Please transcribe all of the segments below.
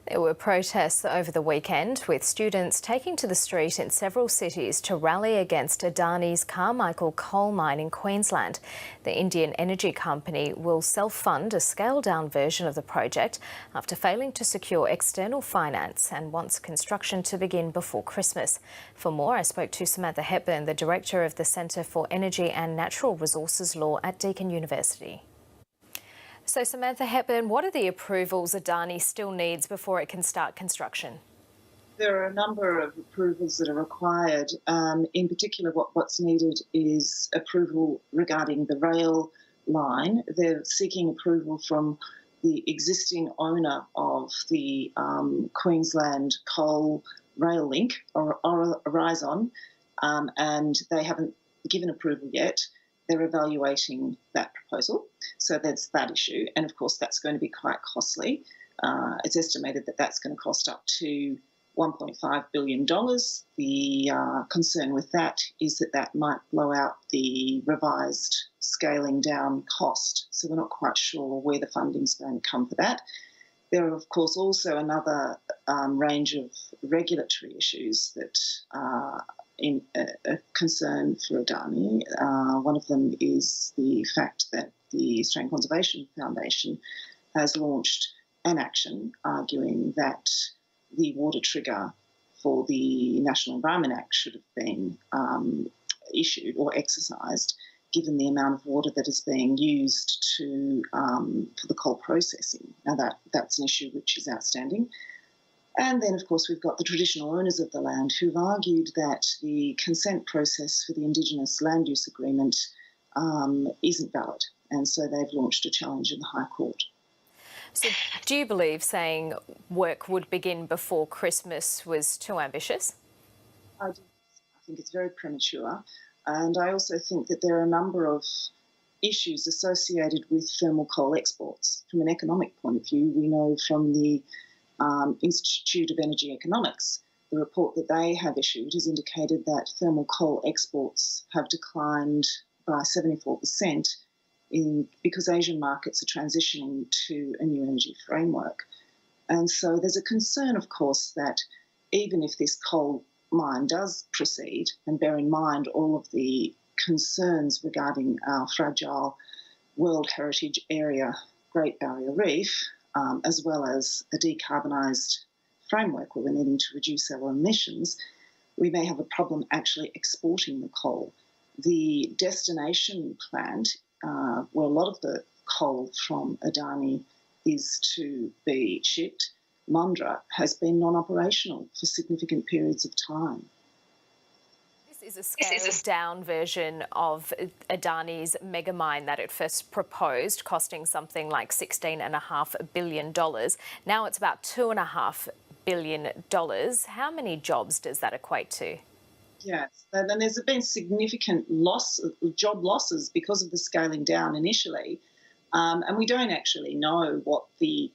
There were protests over the weekend, with students taking to the street in several cities to rally against Adani's Carmichael coal mine in Queensland. The Indian energy company will self-fund a scaled-down version of the project after failing to secure external finance and wants construction to begin before Christmas. For more, I spoke to Samantha Hepburn, the Director of the Centre for Energy and Natural Resources Law at Deakin University. So Samantha Hepburn, what are the approvals Adani still needs before it can start construction? There are a number of approvals that are required. In particular, what's needed is approval regarding the rail line. They're seeking approval from the existing owner of the Queensland coal rail link, or Horizon, and they haven't given approval yet. They're evaluating that proposal. So there's that issue. And of course, that's going to be quite costly. It's estimated that that's going to cost up to $1.5 billion. The concern with that is that that might blow out the revised scaling down cost. So we're not quite sure where the funding's going to come for that. There are, of course, also another range of regulatory issues that are a concern for Adani. One of them is the fact that the Australian Conservation Foundation has launched an action arguing that the water trigger for the National Environment Act should have been issued or exercised, given the amount of water that is being used for the coal processing. Now that's an issue which is outstanding. And then, of course, we've got the traditional owners of the land who've argued that the consent process for the Indigenous Land Use Agreement isn't valid. And so they've launched a challenge in the High Court. So do you believe saying work would begin before Christmas was too ambitious? I do. I think it's very premature. And I also think that there are a number of issues associated with thermal coal exports. From an economic point of view, we know from the Institute of Energy Economics, the report that they have issued has indicated that thermal coal exports have declined by 74% because Asian markets are transitioning to a new energy framework. And so there's a concern, of course, that even if this coal mine does proceed, and bear in mind all of the concerns regarding our fragile World Heritage Area, Great Barrier Reef, as well as a decarbonised framework where we're needing to reduce our emissions, we may have a problem actually exporting the coal. The destination plant, where a lot of the coal from Adani is to be shipped, Mundra, has been non-operational for significant periods of time. This is a scaled-down version of Adani's mega mine that it first proposed, costing something like $16.5 billion. Now it's about $2.5 billion. How many jobs does that equate to? Yes, and there's been significant job losses because of the scaling down initially, and we don't actually know what the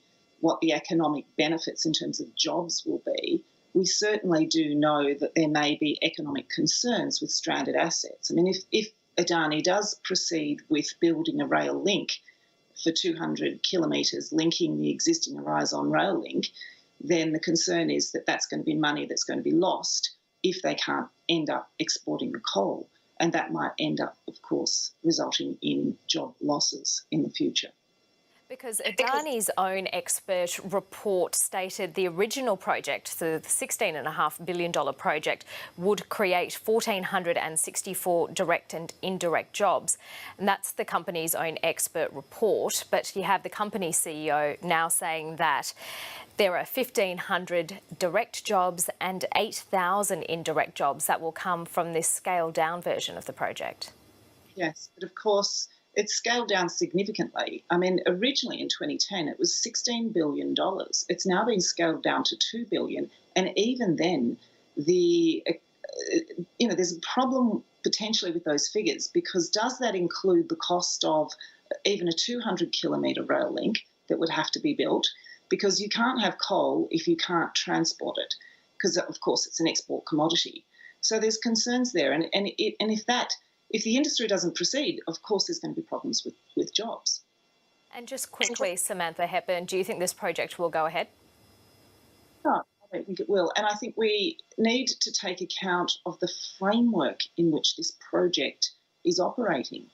economic benefits in terms of jobs will be. We certainly do know that there may be economic concerns with stranded assets. I mean, if Adani does proceed with building a rail link for 200 kilometres linking the existing Horizon rail link, then the concern is that that's going to be money that's going to be lost if they can't end up exporting the coal. And that might end up, of course, resulting in job losses in the future. Because Adani's own expert report stated the original project, the $16.5 billion project, would create 1,464 direct and indirect jobs. And that's the company's own expert report. But you have the company CEO now saying that there are 1,500 direct jobs and 8,000 indirect jobs that will come from this scaled-down version of the project. Yes, but of course, it's scaled down significantly. I mean, originally in 2010, it was $16 billion. It's now been scaled down to $2 billion. And even then, there's a problem potentially with those figures, because does that include the cost of even a 200-kilometre rail link that would have to be built? Because you can't have coal if you can't transport it, because, of course, it's an export commodity. So there's concerns there. And if the industry doesn't proceed, of course there's going to be problems with jobs. And just quickly, Samantha Hepburn, do you think this project will go ahead? I don't think it will. And I think we need to take account of the framework in which this project is operating.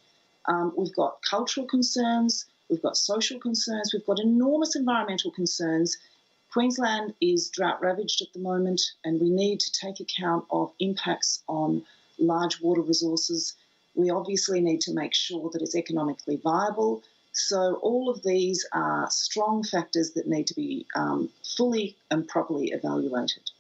We've got cultural concerns, we've got social concerns, we've got enormous environmental concerns. Queensland is drought ravaged at the moment, and we need to take account of impacts on large water resources. We obviously need to make sure that it's economically viable. So all of these are strong factors that need to be fully and properly evaluated.